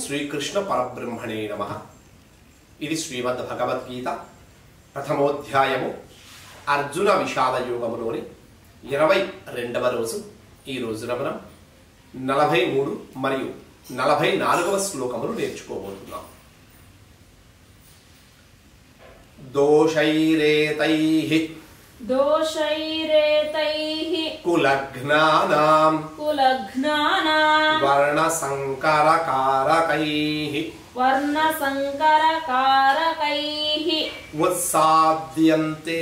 శ్రీకృష్ణ పరబ్రహ్మణే నమః. ఇది శ్రీమద్ భగవద్గీత ప్రథమోధ్యాయము అర్జున విషాద యోగములోని 22వ రోజు. ఈ రోజున మనం 43 మరియు 44వ శ్లోకములు నేర్చుకోబోతున్నాం. దోషైరేతైః కులఘ్నానాం వర్ణసంకరకారకైః ఉత్సాద్యంతే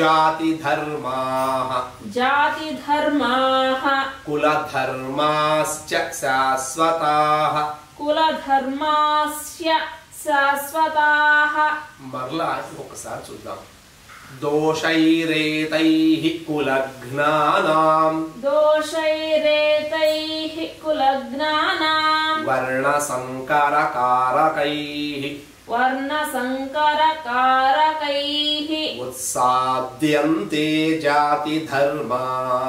జాతిధర్మాః కులధర్మాశ్చ శాశ్వతాః మరలా ఒకసారి చూద్దాం. దోషైరేతైః కులఘ్నానాం వర్ణసంకరకారకైః ఉత్సాద్యంతే జాతిధర్మాః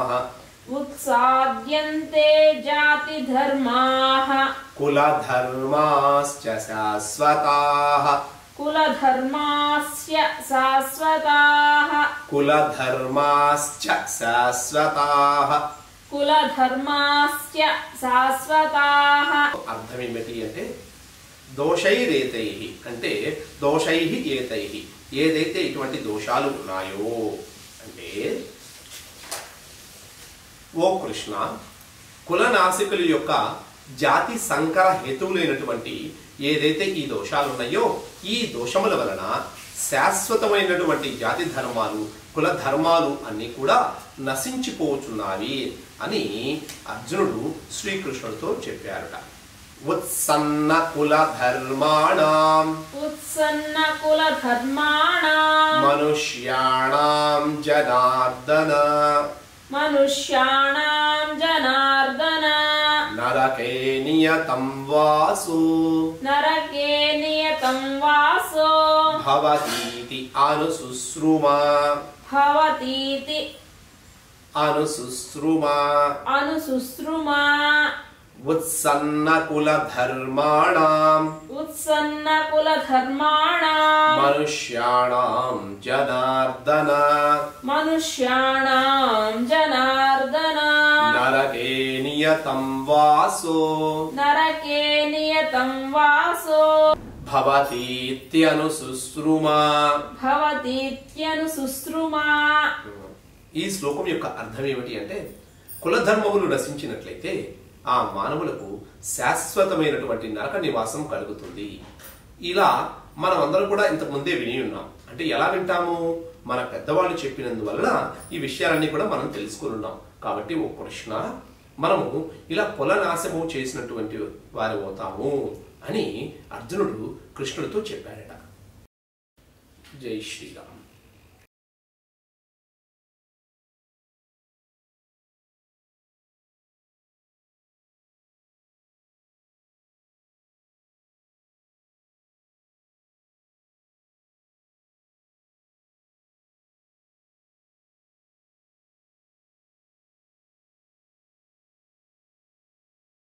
కులధర్మాశ్చ శాశ్వతాః అర్థం ఏమిటి అంటే దోషైరేతైః అంటే దోషైః ఏతైః ఏదైతే ఇటువంటి దోషాలు ఉన్నాయో అంటే ఓ కృష్ణ, కులనాశికుల యొక్క జాతి సంకర హేతువులైనటువంటి ఏదైతే ఈ దోషాలు ఉన్నాయో ఈ దోషముల వలన శాశ్వతమైనటువంటి జాతి ధర్మాలు కుల ధర్మాలు అన్నీ కూడా నశించిపోచున్నాయి అని అర్జునుడు శ్రీకృష్ణుడితో చెప్పారట. ఉత్సన్న కుల ధర్మాణం మనుష్యాణం జనార్దన నరకే నియతం వాసో భవతీతి అనుశుశ్రుమా ఉత్సన్న కుల ధర్మాణం మనుష్యాణం జనార్దన నరకే నియతం వాసో భవతీత్యనుశుశ్రుమా. ఈ శ్లోకం యొక్క అర్థం ఏమిటి అంటే కులధర్మములు నశించినట్లయితే ఆ మానవులకు శాశ్వతమైనటువంటి నరక నివాసం కలుగుతుంది. ఇలా మనం అందరం కూడా ఇంతకు ముందే విని ఉన్నాం. అంటే ఎలా వింటాము? మన పెద్దవాళ్ళు చెప్పినందువలన ఈ విషయాలన్నీ కూడా మనం తెలుసుకుని ఉన్నాం. కాబట్టి ఓ కృష్ణ, మనము ఇలా కులనాశము చేసినటువంటి వారు అవుతాము అని అర్జునుడు కృష్ణుడితో చెప్పాడట. జై శ్రీరామ్.